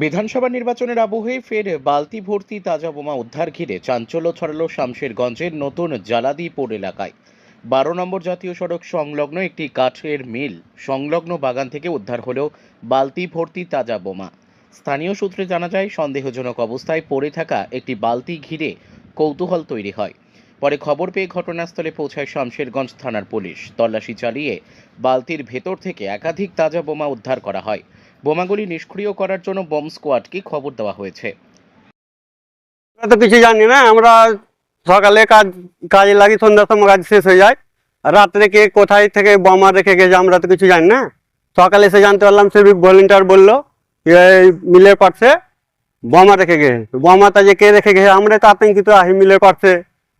বিধানসভা নির্বাচনের আবহে ফের বালতি ভর্তি তাজা বোমা উদ্ধার ঘিরে চাঞ্চল্য ছড়ালো শামশেরগঞ্জের নতুন জালাদিপুর এলাকায়। 12 নম্বর জাতীয় সড়ক সংলগ্ন একটি কাঠের মিল সংলগ্ন বাগান থেকে উদ্ধার হলো বালতি ভর্তি তাজা বোমা। স্থানীয় সূত্রে জানা যায়, সন্দেহজনক অবস্থায় পড়ে থাকা একটি বালতি ঘিরে কৌতূহল তৈরি হয়। পরে খবর পেয়ে ঘটনাস্থলে পৌঁছায় শামশেরগঞ্জ থানার পুলিশ। তল্লাশি চালিয়ে বালতির ভেতর থেকে একাধিক তাজা বোমা উদ্ধার করা হয়। বোমাগুলি নিষ্ক্রিয় করার জন্য বম স্কোয়াডকে খবর দেওয়া হয়েছে। আমরা তো কিছু জানি না। আমরা সকালে কাজে লাগি, সন্ধ্যার সময় কাজ শেষ হয়ে যায়। রাত্রে কে কোথায় থেকে বোমা রেখে গেছে আমরা তো কিছু জানি না। সকালে এসে জানতে পারলাম, সিভিক ভলেন্টিয়ার বললো এই মিলের পাশে বোমা রেখে গেছে। বোমাটা যে কে রেখে গেছে আমরা তো আতঙ্কিত আহি, মিলের পাশে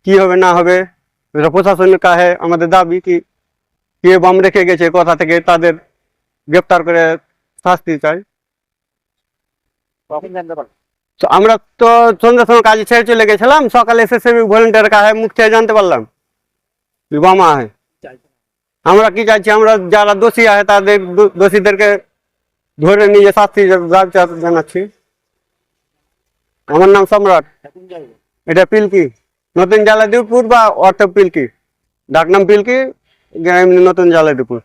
কি হবে না হবে। এটা প্রশাসনের কাছে আমাদের দাবি কি কে বোম রেখে গেছে, কোথা থেকে, তাদের গ্রেপ্তার করে শাস্তি চাই। তো আমরা তো সন্ধ্যার সময় কাজে ছেড়ে চলে গেছিলাম, সকালে এসে সিভিক ভলেন্টিয়ারের কাছে মুখ থেকে জানতে পারলাম বোমা হয়। আমরা কি চাইছি, আমরা যারা দোষী আছে তাদের দোষীদেরকে ধরে নিয়ে শাস্তি জানাচ্ছি। আমার নাম সম্রাট। এটা পিলকি, নতুন জালাদিপুর বা অর্থ পিলকি, ডাকনাম পিলকি, এমনি নতুন জালাদিপুর।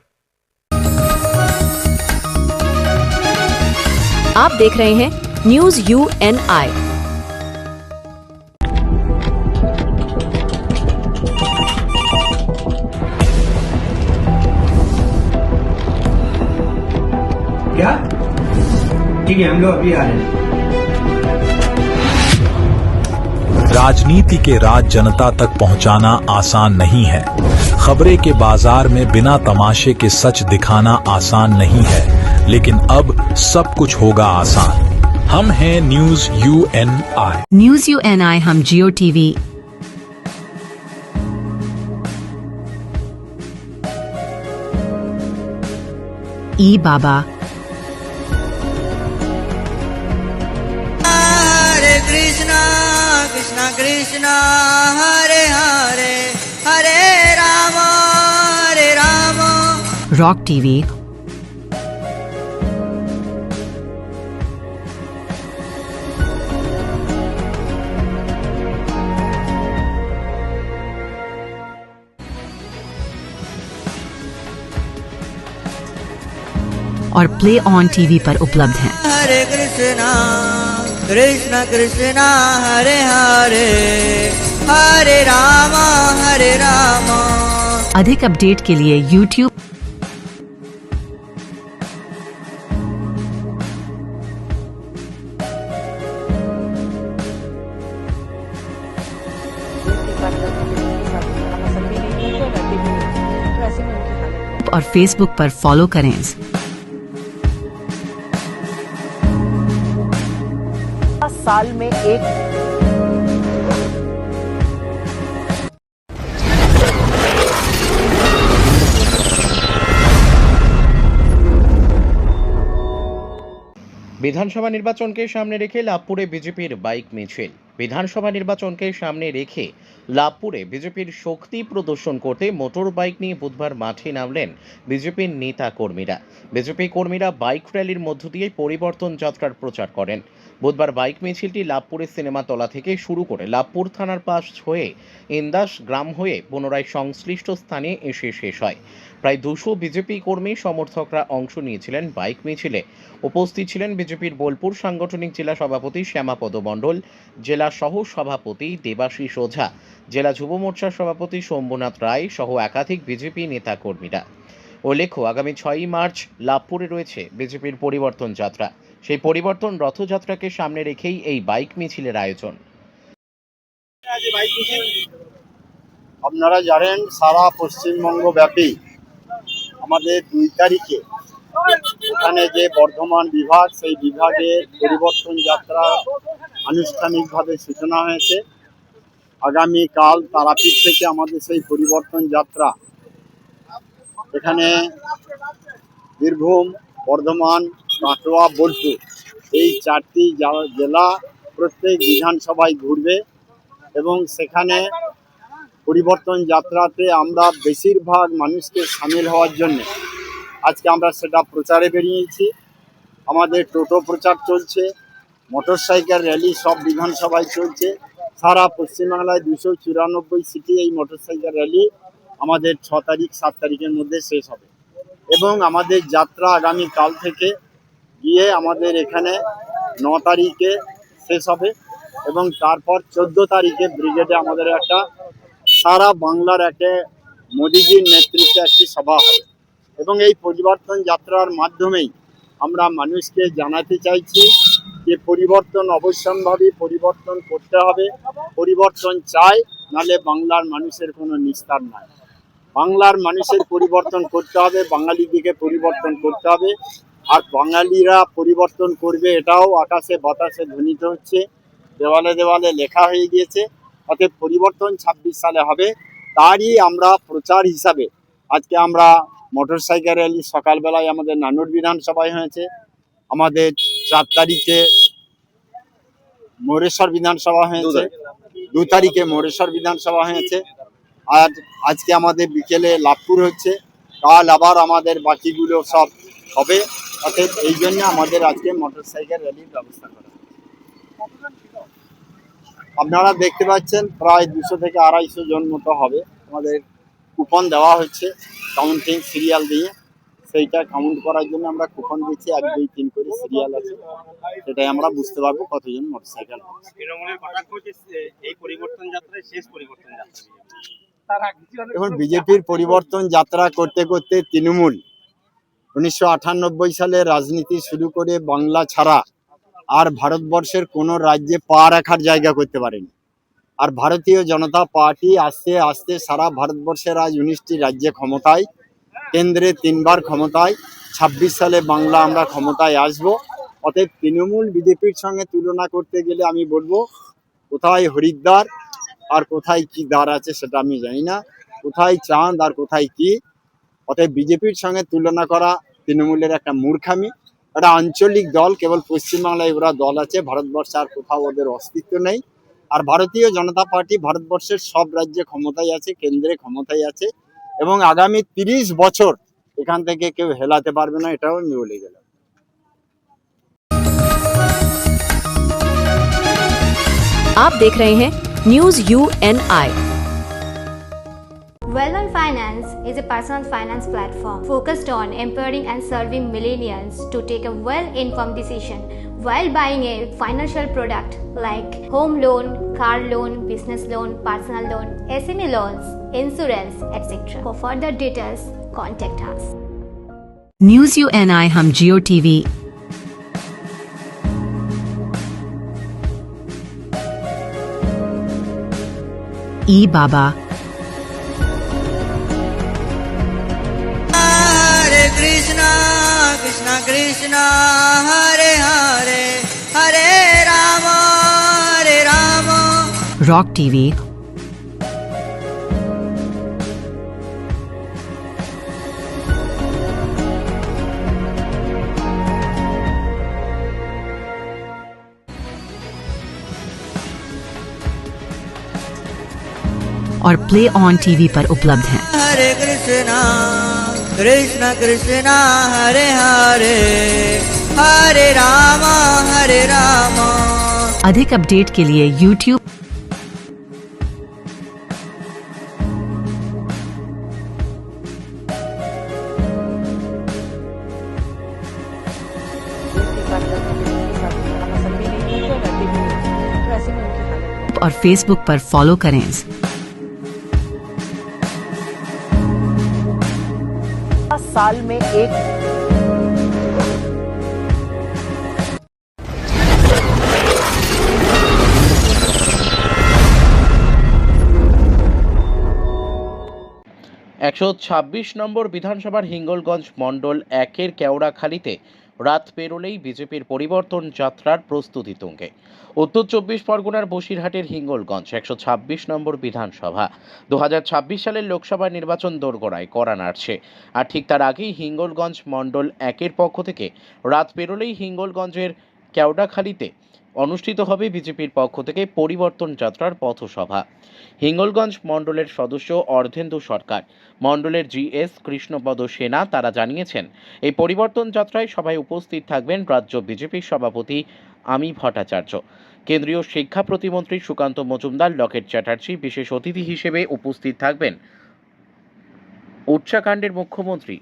आप देख रहे हैं न्यूज UNI। क्या ठीक है, हम लोग अभी आ रहे हैं। राजनीति के राज जनता तक पहुंचाना आसान नहीं है। खबरें के बाजार में बिना तमाशे के सच दिखाना आसान नहीं है, लेकिन अब सब कुछ होगा आसान। हम हैं न्यूज UNI। न्यूज UNI हम जियो टीवी, ई बाबा, हरे कृष्णा कृष्णा कृष्णा हरे हरे हरे राम रॉक टीवी, और प्ले ऑन टीवी पर उपलब्ध हैं। हरे कृष्णा कृष्णा कृष्णा हरे हरे हरे राम अधिक अपडेट के लिए YouTube और Facebook पर फॉलो करें। साल में एक বিধানসভা নির্বাচনকে সামনে রেখে লাভপুরে বিজেপির বাইক মিছিল। বিধানসভা নির্বাচনকে সামনে রেখে লাভপুরে বিজেপির শক্তি প্রদর্শন করতে মোটর বাইক নিয়ে বুধবার মাঠে নামলেন বিজেপির নেতা কর্মীরা। বিজেপি কর্মীরা বাইক র্যালির মধ্য দিয়ে পরিবর্তন যাত্রার প্রচার করেন। বুধবার বাইক মিছিলটি লাভপুরের সিনেমাতলা থেকে শুরু করে লাভপুর থানার পাশ হয়ে ইন্দাস গ্রাম হয়ে পুনরায় সংশ্লিষ্ট স্থানে এসে শেষ হয়। প্রায় 200 বিজেপি কর্মী সমর্থকরা অংশ নিয়েছিলেন বাইক মিছিলে। উপস্থিত ছিলেন বিজেপির বোলপুর সাংগঠনিক জেলা সভাপতি শ্যামাপদ মণ্ডল, জেলা সহ সভাপতি দেবাশিস ওঝা, জেলা যুব মোর্চার সভাপতি শম্ভুনাথ রায় সহ একাধিক বিজেপি নেতা কর্মীরা। উল্লেখ্য, আগামী 6ই মার্চ লাভপুরে রয়েছে বিজেপির পরিবর্তন যাত্রা। সেই পরিবর্তন রথযাত্রাকে সামনে রেখেই এই বাইক মিছিলের আয়োজন। আপনারা জানেন, সারা পশ্চিমবঙ্গ ব্যাপী আমাদের 2 তারিখে এখানে যে বর্ধমান বিভাগ, সেই বিভাগের পরিবর্তন যাত্রা আনুষ্ঠানিকভাবে সূচনা হয়েছে। আগামীকাল তারাপীঠ থেকে আমাদের সেই পরিবর্তন যাত্রা এখানে বীরভূম, বর্ধমান, কাটোয়া, বোলপুর এই 4টি জেলা প্রত্যেক বিধানসভায় ঘুরবে এবং সেখানে পরিবর্তন যাত্রাতে আমরা বেশিরভাগ মানুষকে সামিল হওয়ার জন্য আজকে আমরা সেটা প্রচারে বেরিয়েছি। আমাদের টোটো প্রচার চলছে, মোটরসাইকেল র্যালি সব বিধানসভায় চলছে। সারা পশ্চিমবাংলায় 294 সিটি এই মোটরসাইকেল র্যালি আমাদের 6 তারিখ 7 তারিখের মধ্যে শেষ হবে এবং আমাদের যাত্রা আগামী কাল থেকে গিয়ে আমাদের এখানে 9 তারিখে শেষ হবে এবং তারপর 14 তারিখে ব্রিগেডে আমাদের একটা সারা বাংলার একটা মোদিজির নেতৃত্বে একটি সভা হবে এবং এই পরিবর্তন যাত্রার মাধ্যমেই আমরা মানুষকে জানাতে চাইছি যে পরিবর্তন অবশ্যম্ভাবী, পরিবর্তন করতে হবে, পরিবর্তন চাই, নাহলে বাংলার মানুষের কোনো নিস্তার নাই। বাংলার মানুষের পরিবর্তন করতে হবে, বাঙালিদিকে পরিবর্তন করতে হবে, আর বাঙালিরা পরিবর্তন করবে এটাও আকাশে বাতাসে ধ্বনিত হচ্ছে, দেওয়ালে দেওয়ালে লেখা হয়ে গিয়েছে। অতএব পরিবর্তন 26 সালে হবে, তারই আমরা প্রচার হিসাবে আজকে আমরা মোটরসাইকেল র্যালি সকালবেলায় আমাদের নানুর বিধানসভায় হয়েছে, আমাদের 4 তারিখে মৌরেশ্বর বিধানসভা হয়েছে, 2 তারিখে মৌরেশ্বর বিধানসভা হয়েছে, আর আজকে আমাদের বিকেলে লাভপুর হচ্ছে, কাল আবার আমাদের বাকিগুলো সব হবে। অতএব এই জন্য আমাদের আজকে মোটরসাইকেল র্যালির ব্যবস্থা করা। আপনারা দেখতে পাচ্ছেন প্রায় 200 থেকে 250 জন মতো হবে। আমাদের কুপন দেওয়া হচ্ছে কাউন্টিং সিরিয়াল দিয়ে, সেইটা কাউন্ট করার জন্য আমরা কুপন দিচ্ছি, 1 2 3 করে সিরিয়াল আছে, সেটাই আমরা বুঝতে পারবো কতজন মোটরসাইকেল আছে। এখন বিজেপির পরিবর্তন যাত্রা করতে করতে তৃণমূল 1998 সালে রাজনীতি শুরু করে বাংলা ছাড়া আর ভারতবর্ষের কোনো রাজ্যে পা রাখার জায়গা করতে পারেনি। আর ভারতীয় জনতা পার্টি আস্তে আস্তে সারা ভারতবর্ষের আজ 19টি রাজ্যে ক্ষমতায়, কেন্দ্রে 3 বার ক্ষমতায়, 26 সালে বাংলা আমরা ক্ষমতায় আসব। অতএব তৃণমূল বিজেপির সঙ্গে তুলনা করতে গেলে আমি বলবো কোথায় হরিদ্বার আর কোথায় কি দ্বার আছে সেটা আমি জানি না, কোথায় চাঁদ আর কোথায় কি। অতএব বিজেপির সঙ্গে তুলনা করা তৃণমূলের একটা মূর্খামি। একটা আঞ্চলিক দল, কেবল পশ্চিমবাংলায় ওরা দল আছে, ভারতবর্ষে আর কোথাও ওদের অস্তিত্ব নেই। আর ভারতীয় জনতা পার্টি ভারতবর্ষের সব রাজ্যে ক্ষমতায় আছে, কেন্দ্রে ক্ষমতায় আছে এবং আগামী 30 বছর এখান থেকে কেউ হেলাতে পারবে না, এটাও আমি বলে গেলাম। आप देख रहे हैं news UNI। Well-On Finance is a personal finance platform focused on empowering and serving millennials to take a well-informed decision while buying a financial product like home loan, car loan, business loan, personal loan, SME loans, insurance, etc. For further details, contact us. News UNI हम Jio TV बाबा हरे Krishna Krishna Krishna Hare Hare Hare Ram rock TV और play on TV पर उपलब्ध हैं। हरे कृष्णा कृष्णा कृष्णा हरे हरे हरे राम अधिक update के लिए YouTube और Facebook पर फॉलो करें। साल में एक একশো 26 নম্বর বিধানসভার হিঙ্গলগঞ্জ মণ্ডল 1-এর কেওড়াখালীতে রাত পেরোলেই বিজেপির পরিবর্তন যাত্রার প্রস্তুতি তুঙ্গে। উত্তর 24 পরগনার বসিরহাটের হিঙ্গলগঞ্জ 126 নম্বর বিধানসভা 2026 সালের লোকসভা নির্বাচন দোরগোড়ায় কড়া নাড়ছে। আর ঠিক তার আগেই হিঙ্গলগঞ্জ মণ্ডল 1-এর পক্ষ থেকে রাত পেরোলেই হিঙ্গলগঞ্জের কেওড়াখালীতে অনুষ্ঠিত হবে বিজেপির পক্ষ থেকে পরিবর্তন যাত্রার পথসভা। হিঙ্গলগঞ্জ মণ্ডলের সদস্য অর্ধেন্দু সরকার, মণ্ডলের জিএস কৃষ্ণপদ সেনা তারা জানিয়েছেন, এই পরিবর্তন যাত্রায় সভায় উপস্থিত থাকবেন রাজ্য বিজেপির সভাপতি আমি ভট্টাচার্য, কেন্দ্রীয় শিক্ষা প্রতিমন্ত্রী সুকান্ত মজুমদার, লকেট চ্যাটার্জি, বিশেষ অতিথি হিসেবে উপস্থিত থাকবেন উত্তরাখণ্ডের মুখ্যমন্ত্রী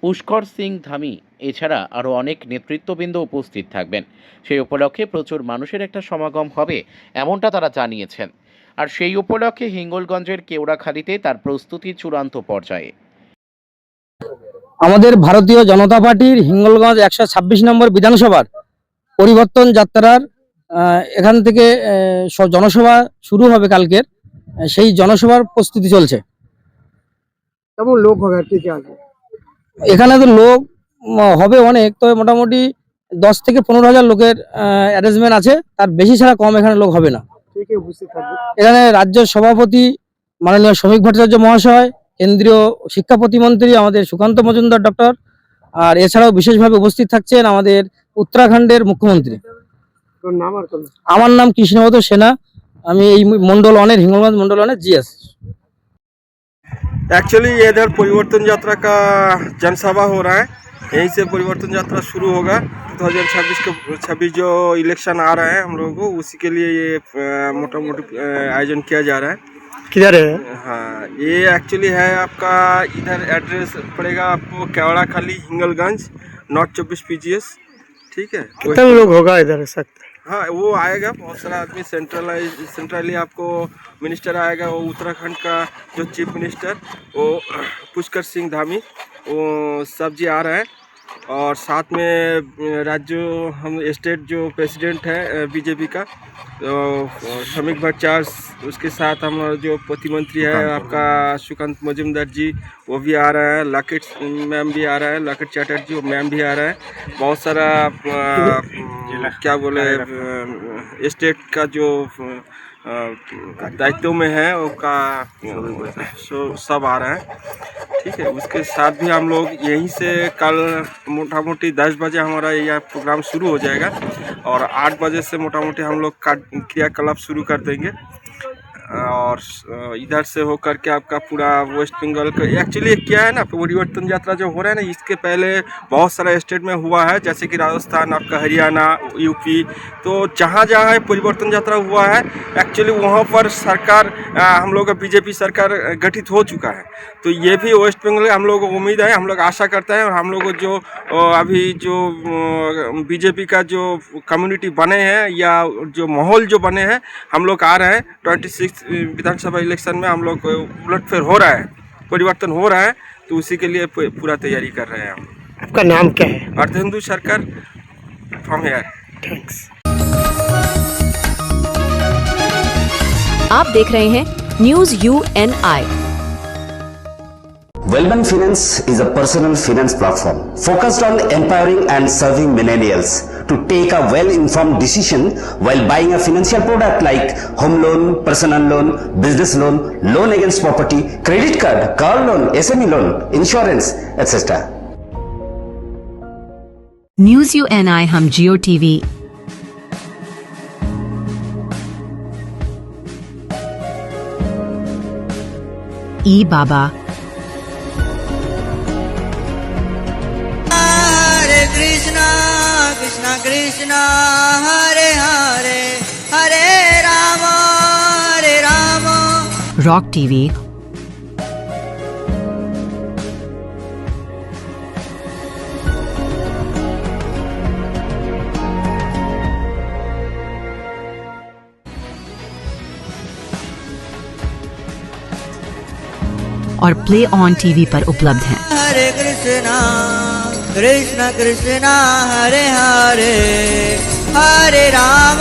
পুষ্কর সিং ধামি, এছাড়া আরও অনেক নেতৃত্ববৃন্দ উপস্থিত থাকবেন। সেই উপলক্ষে প্রচুর মানুষের একটা সমাগম হবে এমনটা তারা জানিয়েছেন। আর সেই উপলক্ষে হিঙ্গলগঞ্জের কেওড়াখালীতে তার প্রস্তুতি চূড়ান্ত পর্যায়ে। আমাদের ভারতীয় জনতা পার্টির হিঙ্গলগঞ্জ 126 নম্বর বিধানসভার পরিবর্তন যাত্রার এখান থেকে জনসভা শুরু হবে কালকের। সেই জনসভার প্রস্তুতি চলছে। কেমন লোক হবে আর কি আছে? এখানে তো লোক হবে অনেক, তবে মোটামুটি 10 থেকে 15,000 লোকের অ্যারেঞ্জমেন্ট আছে, তার বেশি ছাড়া কম এখানে লোক হবে না। এখানে রাজ্য সভাপতি মাননীয় শ্রমিক ভট্টাচার্য মহাশয়, কেন্দ্রীয় শিক্ষা প্রতিমন্ত্রী আমাদের সুকান্ত মজুমদার ডক্টর, আর এছাড়াও বিশেষভাবে উপস্থিত থাকছেন আমাদের উত্তরাখণ্ডের মুখ্যমন্ত্রী। আমার নাম কৃষ্ণপদ সেনা, আমি এই মন্ডল 1-এর হিঙ্গলগঞ্জ মন্ডল 1-এর জিএস। एक्चुअली इधर परिवर्तन यात्रा का जनसभा हो रहा है, यहीं से परिवर्तन यात्रा शुरू होगा। 2026 जो इलेक्शन आ रहा है हम लोगों को, उसी के लिए ये मोटा मोटी आयोजन किया जा रहा है। किधर है? हाँ, ये एक्चुअली है आपका, इधर एड्रेस पड़ेगा आपको केवड़ाखाली हिंगलगंज नॉर्थ 24 PGS, ठीक है। कितना लोग होगा इधर सकते? हाँ, वो आएगा बहुत सारा आदमी। सेंट्रली आपको मिनिस्टर आएगा, वो उत्तराखंड का जो चीफ मिनिस्टर वो पुष्कर सिंह धामी, वो सब जी आ रहे हैं। और साथ में राज्य हम स्टेट जो प्रेसिडेंट है बीजेपी का, तो श्रमिक भट्टाचार्य, उसके साथ हम जो प्रतिमंत्री है आपका सुकांत मजुमदार जी, वो भी आ रहा है। लकेट मैम भी आ रहा है, लकेट चैटर्जी मैम भी आ रहा है। बहुत सारा क्या बोले स्टेट का जो दायित्व में है वो का सब आ रहा है, ठीक है। उसके साथ भी हम लोग यहीं से कल मोटा मोटी 10 बजे हमारा यह प्रोग्राम शुरू हो जाएगा, और 8 बजे से मोटा मोटी हम लोग क्रियाकलाप शुरू कर देंगे। और इधर से होकर के आपका पूरा वेस्ट बंगाल का एक्चुअली क्या है ना, परिवर्तन यात्रा जो हो रहा है ना, इसके पहले बहुत सारा स्टेट में हुआ है, जैसे कि राजस्थान, आपका हरियाणा, यूपी। तो जहाँ जहाँ परिवर्तन यात्रा हुआ है एक्चुअली वहाँ पर सरकार हम लोग का बीजेपी सरकार गठित हो चुका है। तो ये भी वेस्ट बंगाल हम लोग को उम्मीद है, हम लोग आशा करते हैं। और हम लोग जो अभी जो बीजेपी का जो कम्युनिटी बने हैं या जो माहौल जो बने हैं, हम लोग आ रहे हैं 26 विधानसभा इलेक्शन में हम लोग उलटफेर हो रहा है, परिवर्तन हो रहा है, तो उसी के लिए पूरा तैयारी कर रहे हैं हम। आपका नाम क्या है? अर्धेंदु सरकार फ्रॉम हियर। थैंक्स। आप देख रहे हैं news UNI। Wellman Finance is a personal finance platform focused on empowering and serving millennials to take a well-informed decision while buying a financial product like home loan, personal loan, business loan, loan against property, credit card, car loan, SME loan, insurance, etc. News UNI हम जियो TV, ई बाबा, हरे कृष्णा कृष्णा कृष्णा हरे हरे, हरे Ram rock TV, और play on TV पर उपलब्ध हैं। हरे कृष्णा कृष्णा कृष्णा हरे हरे, हरे राम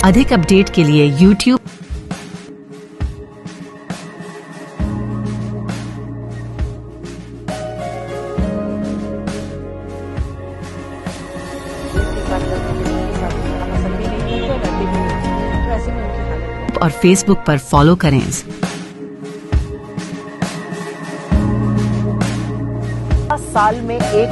अधिक update के लिए YouTube और Facebook पर फॉलो करें। साल में एक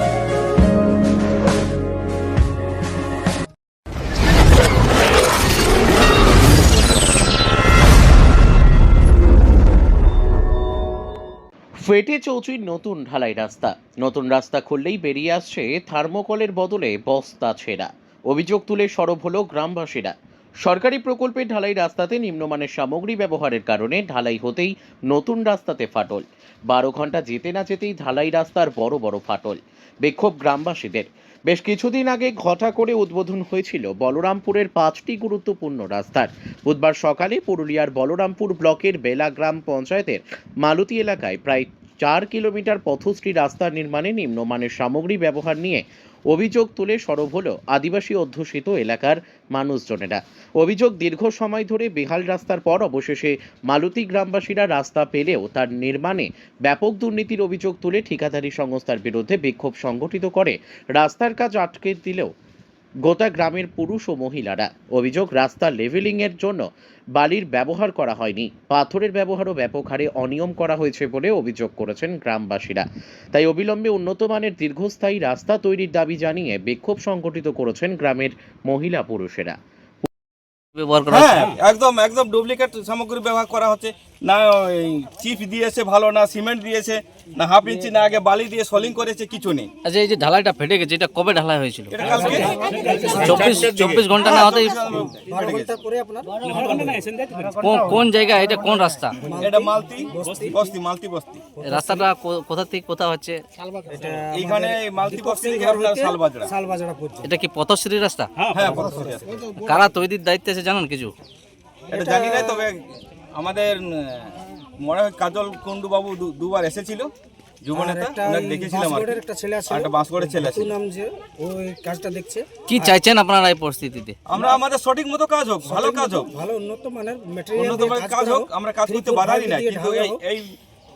ফেটে চৌচির নতুন ঢালাই রাস্তা। নতুন রাস্তা খুললেই বেরিয়ে আসছে থার্মোকলের বদলে বস্তা ছেঁড়া। অভিযোগ তুলে সরব হলো গ্রামবাসীরা। সরকারি প্রকল্পের ঢালাই রাস্তাতে নিম্নমানের সামগ্রী ব্যবহারের কারণে ঢালাই হতেই নতুন রাস্তাতে ফাটল। 12 ঘন্টা যেতে না যেতেই ঢালাই রাস্তার বড় বড় ফাটল। বিক্ষোভ গ্রামবাসীদের। বেশ কিছুদিন আগে ঘটা করে উদ্বোধন হয়েছিল বলরামপুরের 5টি গুরুত্বপূর্ণ রাস্তার। বুধবার সকালে পুরুলিয়ার বলরামপুর ব্লকের বেলা গ্রাম পঞ্চায়েতের মালতী এলাকায় প্রায় 4 কিলোমিটার পথশ্রী রাস্তার নির্মাণে নিম্নমানের সামগ্রী ব্যবহার নিয়ে অভিযোগ তুলে সরব হলো আদিবাসী অধ্যুষিত এলাকার মানুষজনেরা। অভিযোগ, দীর্ঘ সময় ধরে বেহাল রাস্তার পর অবশেষে মালতী গ্রামবাসীরা রাস্তা পেলেও তার নির্মাণে ব্যাপক দুর্নীতির অভিযোগ তুলে ঠিকাদারি সংস্থার বিরুদ্ধে বিক্ষোভ সংগঠিত করে। রাস্তার কাজ আটকে দিলেও গোটা গ্রামের পুরুষ ও মহিলারা। অভিযোগ, রাস্তা লেভেলিংয়ের জন্য বালির ব্যবহার করা হয়নি, পাথরের ব্যবহারও ব্যাপক হারে অনিয়ম করা হয়েছে বলে অভিযোগ করেছেন গ্রামবাসীরা। তাই অবিলম্বে উন্নত মানের দীর্ঘস্থায়ী রাস্তা তৈরির দাবি জানিয়ে বিক্ষোভ সংগঠিত করেছেন গ্রামের মহিলা পুরুষেরা। একদম একদম ডুপ্লিকেট সামগ্রী ব্যবহার করা হচ্ছে। না চিপ দিয়েছে ভালো, না সিমেন্ট দিয়েছে, না হাফ ইঞ্চি, না আগে বালি দিয়ে সলিং করেছে, কিছু নেই। আচ্ছা, এই যে ঢালাইটা ফেটে গেছে, এটা কবে ঢালাই হয়েছিল? এটা কালকে 24 ঘন্টা না হতেই কোন জায়গা, এটা কোন রাস্তা? এটা মালতি বস্তি। রাস্তাটা কোথা থেকে কোথা হচ্ছে? এইখানে মালতি বস্তি থেকে আপনার শালবাজরা। এটা কি পথশ্রী রাস্তা? হ্যাঁ, পথশ্রী রাস্তা। কারা তৈরির দায়িত্বে আছে জানেন কিছু? এটা জানি না, তবে আমাদের মনে হয় কাজল কুন্ডু বাবু দুবার এসেছিল, যুবনেতা, ওনাকে দেখেছিলাম। একটা বাঁশগড়ের ছেলে আছে। কি চাইছেন আপনারা এই পরিস্থিতিতে? আমরা আমাদের সঠিক মতো কাজ হোক, ভালো কাজ হোক, উন্নত মানের কাজ হোক, আমরা কাজ করতে বাধাই নাই। কিন্তু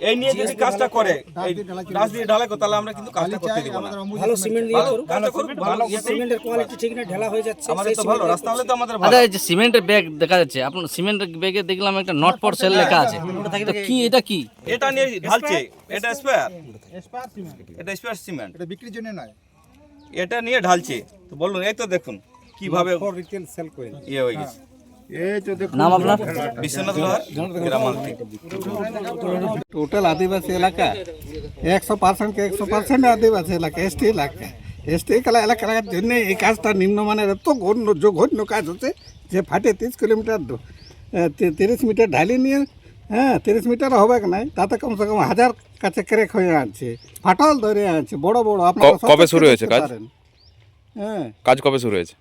এই নিয়ে যদি কাজটা করে, এই রাজ দিয়ে ঢালাই করে, তাহলে আমরা কিন্তু কাজটা করতে দিব না। ভালো সিমেন্ট দিয়ে করুন, কাজটা করুন, ভালো সিমেন্টের কোয়ালিটি ঠিক না, ঢালা হয়ে যাচ্ছে। আমাদের তো ভালো রাস্তা হলে তো আমাদের ভালো। আচ্ছা, এই যে সিমেন্টের ব্যাগ দেখা যাচ্ছে, আপনার সিমেন্টের ব্যাগে দেখলাম একটা নট ফর সেল লেখা আছে। তো কি এটা কি? এটা নিয়ে ঢালছে, এটা স্পেয়ার সিমেন্ট, এটা স্পেয়ার সিমেন্ট, এটা বিক্রির জন্য নয়, এটা নিয়ে ঢালছে। তো বলুন, এই তো দেখুন কিভাবে রিটেল সেল করে ইয়ে হয়ে গেছে। নাম আপনার? বিশ্বনাথ লোহার, গ্রাম মালতি। টোটাল আদিবাসী এলাকা 100% के 100% আদিবাসী এলাকা, এসটি এলাকা। এসটি এলাকার জন্য এই কাজটা নিম্নমানের এত জঘন্য কাজ হচ্ছে যে ফাটে 30 কিলোমিটার 30 মিটার ঢালি নিয়ে, 30 মিটার হবে নাই, তাতে কমসে কম 1000 কাছে ক্র্যাক হয়ে আছে, ফাটল ধরে আছে বড় বড়। আপনারা কবে শুরু হয়েছে কাজ? হ্যাঁ, কাজ কবে শুরু হয়েছে?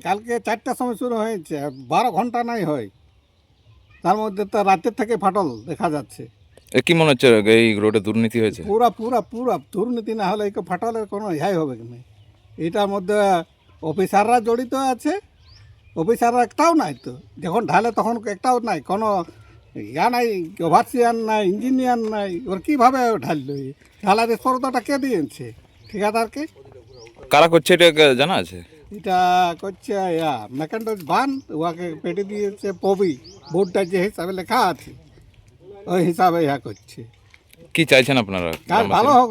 কালকে 4টার সময় শুরু হয়েছে, 12 ঘন্টা নাই হয়, তার মধ্যে তো রাতের থেকে ফাটল দেখা যাচ্ছে। কি মনে হচ্ছে এই রোডে দুর্নীতি হয়েছে? পুরা দুর্নীতি না হলে এই ফাটলের কোনো ইহাই হবে না। এটার মধ্যে অফিসাররা জড়িত আছে, অফিসাররা একটাও নাই, তো যখন ঢালে তখন একটাও নাই, কোনো ইয়া নাই, ওভারসিয়ার নাই, ইঞ্জিনিয়ার নাই। ওর কীভাবে ঢাললো? ঢালার স্পর্ধাটা কে দিয়েছে? ঠিকাদারকে। কারা করছে এটা জানা আছে? এটা করছে মেকান্ডস বান, ওকে পেটে দিয়েছে পবি, বোর্ডটা যে হিসাবে লেখা আছে ওই হিসাবে ইহা করছে। কি চাইছেন আপনারা? কাজ ভালো হোক,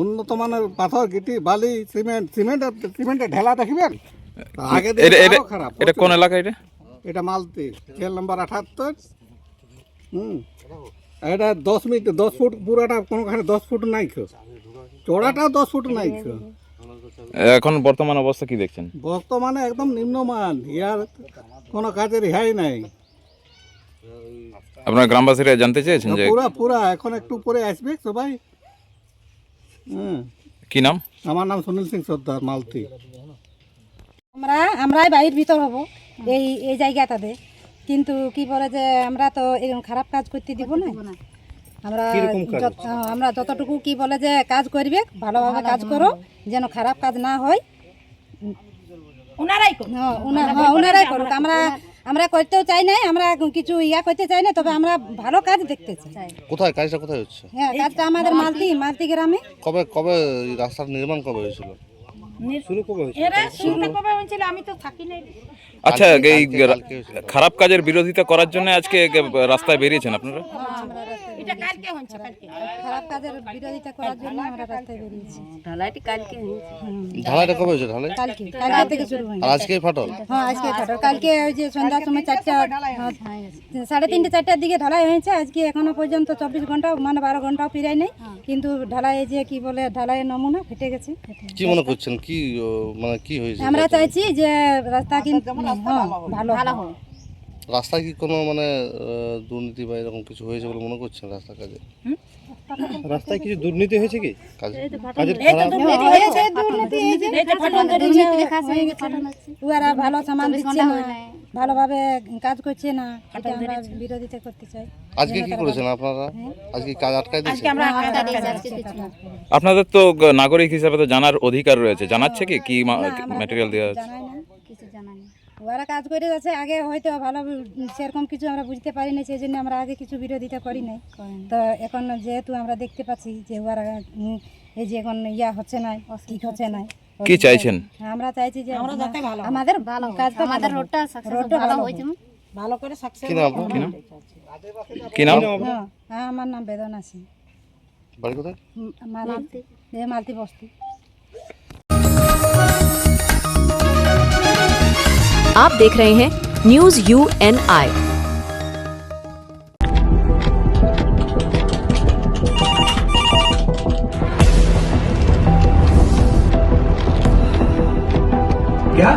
উন্নত মানের পাথর, গিটি, বালি, সিমেন্টের ঢেলা দেখবেন আগে খারাপ। এটা কোন এলাকা? এটা মালতি, জেল নম্বর 78। এটা 10 ফুট পুরাটা, কোনোখানে 10 ফুট নাই, চড়াটাও 10 ফুট নাই। এখন বর্তমান অবস্থা কি দেখছেন? বর্তমানে একদম নিম্নমান, ইয়ার কোনো কাজের রেহাই নাই। আপনার গ্রামবাসীরা জানতে চেয়েছেন যে পুরা এখন একটু পরে আসবে সবাই। কি নাম? আমার নাম সুনীল সিং সর্দার, মালতি। আমরাই বাড়ির ভিতর হব এই জায়গাটাতে, কিন্তু কি বলে যে আমরা তো এরকম খারাপ কাজ করতে দিব না। আমরা যতটুকু কি বলে যে কাজ করবে, ভালোভাবে কাজ করো, যেন খারাপ কাজ না হয়। ওনারাই করুক, আমরা করতেও চাই না, আমরা কিছু ইয়া করতে চাই না, তবে আমরা ভালো কাজ দেখতে চাই। কোথায় কাজটা কোথায় হচ্ছে? হ্যাঁ, কাজটা আমাদের মালতি গ্রামে। কবে রাস্তার নির্মাণ কবে হয়েছিল? আমি তো থাকি না। আচ্ছা, এই খারাপ কাজের বিরোধিতা করার জন্য আজকে রাস্তায় বেরিয়েছেন আপনারা? খারাপ কাজের বিরোধিতা করার জন্য আমরা রাস্তায় বেরিয়েছি। ঢালাইটা কবে হয়েছে ঢালাই? কালকে থেকে শুরু হয়েছে। আর আজকেই ফাটল? হ্যাঁ, আজকে ফাটল। কালকে ওই যে সন্ধ্যার সময় 3:30 4টার দিকে ঢালাই হয়েছে। আজকে এখনো পর্যন্ত 24 ঘন্টা মানে 12 ঘন্টাও পেরায় নেই, কিন্তু ঢালাই যে কি বলে ঢালাইয়ের নমুনা ফেটে গেছে। কি মনে করছেন কি মানে কি হয়েছে? আমরা চাইছি যে রাস্তা কিন্তু ভালো হোক। রাস্তায় কি কোনো মানে দুর্নীতি বা এরকম কিছু হয়েছে বলে মনে করছেন রাস্তার কাজে? রাস্তায় কিছু দুর্নীতি হয়েছে কি? ওরা ভালো সামান দিচ্ছে না, ভালোভাবে কাজ করছে না, এটা আমরা বিরোধিতা করতে চাই। আজকে কি করেছেন আপনারা? আজকে কাজ আটকায় দিয়েছেন? আপনাদের তো নাগরিক হিসাবে তো জানার অধিকার রয়েছে, জানাচ্ছে কি ম্যাটেরিয়াল দেওয়া আছে? ওরা কাজ করে যাচ্ছে, আগে হয়তো ভালো সেরকম কিছু আমরা বুঝতে পারিনি, সেই জন্য আমরা আগে কিছু বিরোধিতা করি নাই। তো এখন যেহেতু আমরা দেখতে পাচ্ছি যে ওরা এই যে এখন হচ্ছে না, ঠিক হচ্ছে না, কি চাইছেন? আমরা চাইছি যে আমাদের কাজটা আমাদের রোডটা ভালো হয়েছে, ভালো করে সাকসেস। কি নাম? হ্যাঁ, আমার নাম বেদনা সিং। বাড়ি কোথায়? মালতি বস্তি। आप देख रहे हैं न्यूज UNI। क्या?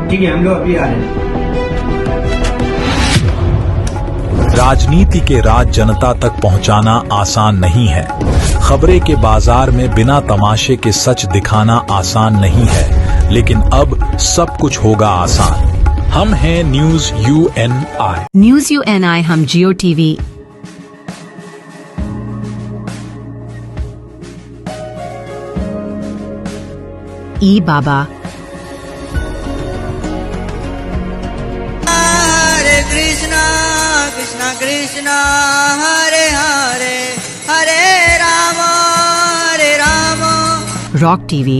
ठीक है, हम लोग अभी आ रहे हैं। राजनीति के राज जनता तक पहुंचाना आसान नहीं है। खबरें के बाजार में बिना तमाशे के सच दिखाना आसान नहीं है, लेकिन अब सब कुछ होगा आसान। हम हैं न्यूज UNI। न्यूज UNI हम जियो टीवी, ई बाबा, हरे कृष्णा कृष्णा कृष्णा हरे हरे, हरे राम रॉक टीवी,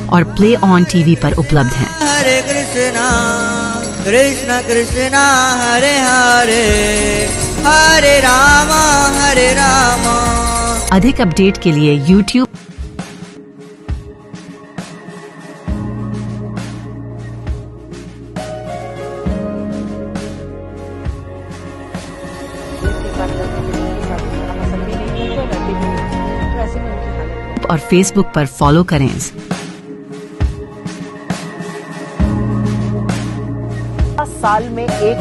और प्ले ऑन टीवी पर उपलब्ध हैं। हरे कृष्णा कृष्णा कृष्णा हरे हरे, हरे राम अधिक अपडेट के लिए YouTube और Facebook पर फॉलो करें। साल में एक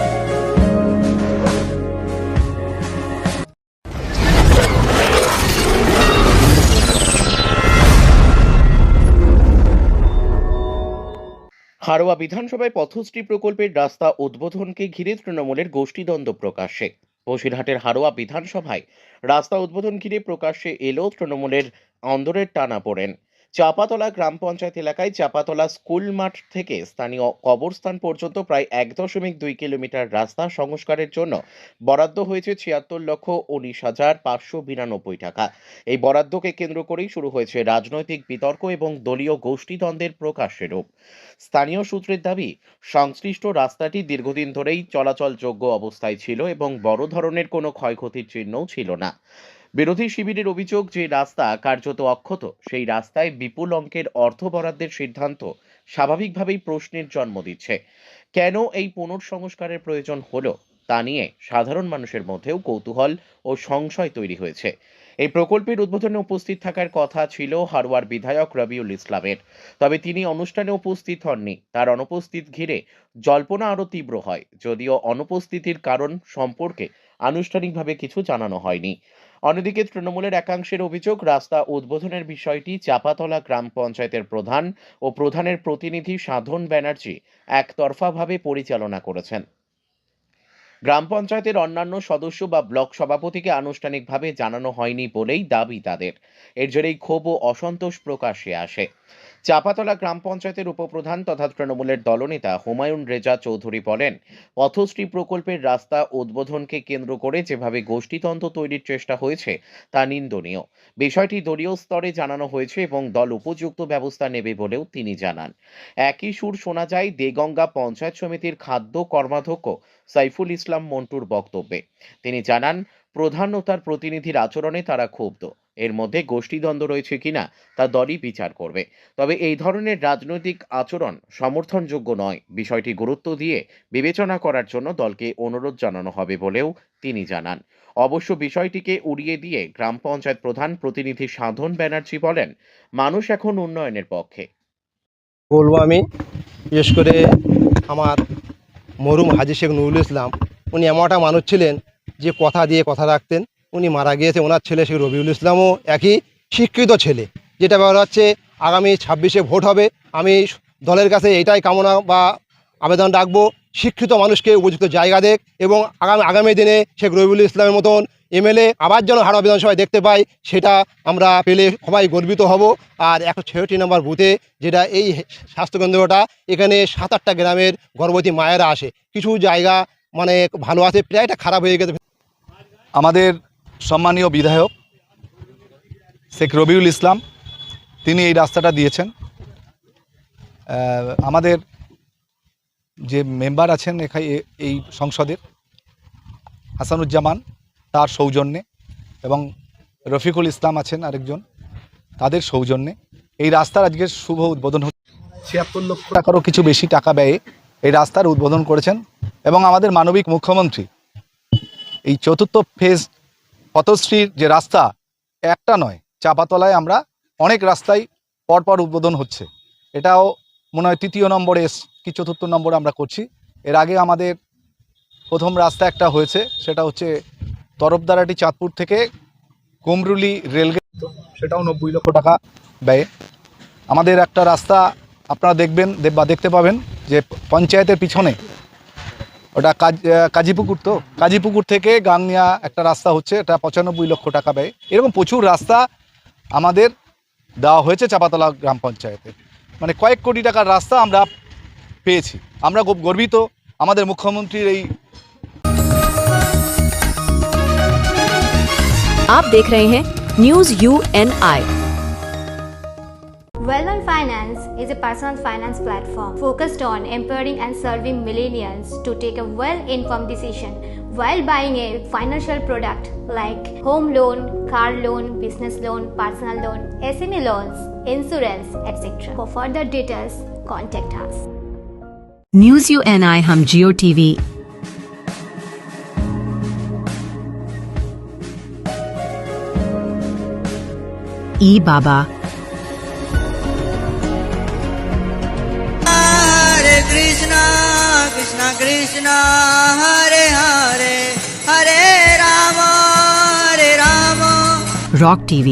হাড়োয়া বিধানসভায় পথশ্রী প্রকল্পের রাস্তা উদ্বোধনকে ঘিরে তৃণমূলের গোষ্ঠীদ্বন্দ্ব প্রকাশ্যে। বসিরহাটের হাড়োয়া বিধানসভায় রাস্তা উদ্বোধন ঘিরে প্রকাশ্যে এলো তৃণমূলের অন্দরের টানাপোড়েন। চাপাতলা গ্রাম পঞ্চায়েত এলাকায় চাপাতলা স্কুল মাঠ থেকে স্থানীয় কবরস্থান পর্যন্ত প্রায় 1.2 কিলোমিটার রাস্তা সংস্কারের জন্য বরাদ্দ হয়েছে 76,19,592 টাকা। এই বরাদ্দকে কেন্দ্র করেই শুরু হয়েছে রাজনৈতিক বিতর্ক এবং দলীয় গোষ্ঠীদ্বন্দ্বের প্রকাশ্যে রূপ। স্থানীয় সূত্রের দাবি, সংশ্লিষ্ট রাস্তাটি দীর্ঘদিন ধরেই চলাচলযোগ্য অবস্থায় ছিল এবং বড় ধরনের কোনো ক্ষয়ক্ষতির চিহ্নও ছিল না। বিরোধী শিবিরের অভিযোগ যে রাস্তা কার্যত অক্ষত, সেই রাস্তায় বিপুল অঙ্কের অর্থ বরাদ্দের সিদ্ধান্ত স্বাভাবিকভাবেই প্রশ্নের জন্ম দিচ্ছে। কেন এই পুনর্সংস্কারের প্রয়োজন হলো তা নিয়ে সাধারণ মানুষের মধ্যেও কৌতূহল ও সংশয় তৈরি হয়েছে। এই প্রকল্পের উদ্বোধনে উপস্থিত থাকার কথা ছিল হাড়োয়ার বিধায়ক রবিউল ইসলামের, তবে তিনি অনুষ্ঠানে উপস্থিত হননি। তার অনুপস্থিত ঘিরে জল্পনা আরও তীব্র হয়, যদিও অনুপস্থিতির কারণ সম্পর্কে আনুষ্ঠানিকভাবে কিছু জানানো হয়নি। অন্যদিকে তৃণমূলের একাংশের অভিযোগ, রাস্তা উদ্বোধনের বিষয়টি চাপাতলা গ্রাম পঞ্চায়েতের প্রধান ও প্রধানের প্রতিনিধি সাধন ব্যানার্জি একতরফাভাবে পরিচালনা করেছেন। গ্রাম পঞ্চায়েতের অন্যান্য সদস্য বা ব্লক সভাপতিকে আনুষ্ঠানিকভাবে জানানো হয়নি বলেই দাবি তাদের। এর জেরেই ক্ষোভ ও অসন্তোষ প্রকাশ্যে আসে। চাপাতলা গ্রাম পঞ্চায়েতের উপপ্রধান তথা তৃণমূলের দলনেতা হুমায়ুন রেজা চৌধুরী বলেন, পথশ্রী প্রকল্পের রাস্তা উদ্বোধনকে কেন্দ্র করে যেভাবে গোষ্ঠীতন্ত্র তৈরির চেষ্টা হয়েছে তা নিন্দনীয়। বিষয়টি দলীয় স্তরে জানানো হয়েছে এবং দল উপযুক্ত ব্যবস্থা নেবে বলেও তিনি জানান। একই সুর শোনা যায় দেগঙ্গা পঞ্চায়েত সমিতির খাদ্য কর্মাধ্যক্ষ সাইফুল ইসলাম মন্টুর বক্তব্যে। তিনি জানান, প্রধান ও তার প্রতিনিধির আচরণে তারা ক্ষুব্ধ। এর মধ্যে গোষ্ঠীদ্বন্দ্ব রয়েছে কিনা তা দলই বিচার করবে। তবে এই ধরনের রাজনৈতিক আচরণ সমর্থনযোগ্য নয়। বিষয়টি গুরুত্ব দিয়ে বিবেচনা করার জন্য দলকে অনুরোধ জানানো হবে বলেও তিনি জানান। অবশ্য বিষয়টিকে উড়িয়ে দিয়ে গ্রাম পঞ্চায়েত প্রধান প্রতিনিধি সাধন ব্যানার্জি বলেন, মানুষ এখন উন্নয়নের পক্ষে। বলবো আমি, বিশেষ করে আমার মরহুম হাজী শেখ নুরুল ইসলাম, উনি এমন একটা মানুষ ছিলেন যে কথা দিয়ে কথা রাখতেন। উনি মারা গিয়েছে, ওনার ছেলে শেখ রবিউল ইসলামও একই শিক্ষিত ছেলে। যেটা ব্যাপার হচ্ছে, আগামী 26-এ ভোট হবে। আমি দলের কাছে এটাই কামনা বা আবেদন রাখবো, শিক্ষিত মানুষকে উপযুক্ত জায়গা দেখ এবং আগামী দিনে শেখ রবিউল ইসলামের মতন এমএলএ আবার যেন হাওড়া বিধানসভায় দেখতে পাই, সেটা আমরা পেলে সবাই গর্বিত হব। আর 166 নম্বর বুথে যেটা এই স্বাস্থ্যকেন্দ্রটা, এখানে 7-8টা গ্রামের গর্ভবতী মায়েরা আসে। কিছু জায়গা মানে ভালো আছে, প্রায়টা খারাপ হয়ে গেছে। আমাদের সম্মানীয় বিধায়ক শেখ রবিউল ইসলাম, তিনি এই রাস্তাটা দিয়েছেন। আমাদের যে মেম্বার আছেন এখানে এই সংসদের, হাসানুজ্জামান, তার সৌজন্যে, এবং রফিকুল ইসলাম আছেন আরেকজন, তাদের সৌজন্যে এই রাস্তার আজকে শুভ উদ্বোধন হচ্ছে। 76 লক্ষ টাকারও কিছু বেশি টাকা ব্যয়ে এই রাস্তার উদ্বোধন করেছেন। এবং আমাদের মানবিক মুখ্যমন্ত্রী এই 4র্থ ফেজ পথশ্রীর যে রাস্তা, একটা নয়, চাপাতলায় আমরা অনেক রাস্তায় পরপর উদ্বোধন হচ্ছে। এটাও মনে হয় 3য় নম্বরে কি 4র্থ নম্বরে আমরা করছি। এর আগে আমাদের প্রথম রাস্তা একটা হয়েছে, সেটা হচ্ছে তরফদারাটি চাঁদপুর থেকে কুমরুলি রেলগেট, সেটাও 90 লক্ষ টাকা ব্যয়ে। আমাদের একটা রাস্তা আপনারা দেখবেন বা দেখতে পাবেন যে পঞ্চায়েতের পিছনে, ওটা কাজীপুকুর, তো কাজীপুকুর থেকে গাংনিয়া একটা রাস্তা হচ্ছে, এটা 95 লক্ষ টাকা ব্যয়। এরকম প্রচুর রাস্তা আমাদের দেওয়া হয়েছে চাপাতলা গ্রাম পঞ্চায়েতে। মানে কয়েক কোটি টাকার রাস্তা আমরা পেয়েছি। আমরা খুব গর্বিত আমাদের মুখ্যমন্ত্রীর এই। आप देख रहे हैं news UNI। Wellman Finance is a personal finance platform focused on empowering and serving millennials to take a well-informed decision while buying a financial product like home loan, car loan, business loan, personal loan, SME loans, insurance, etc. For further details, contact us. News UNI हम जियो TV, बाबा, हरे Krishna Krishna Krishna Hare Hare Hare Ram rock TV,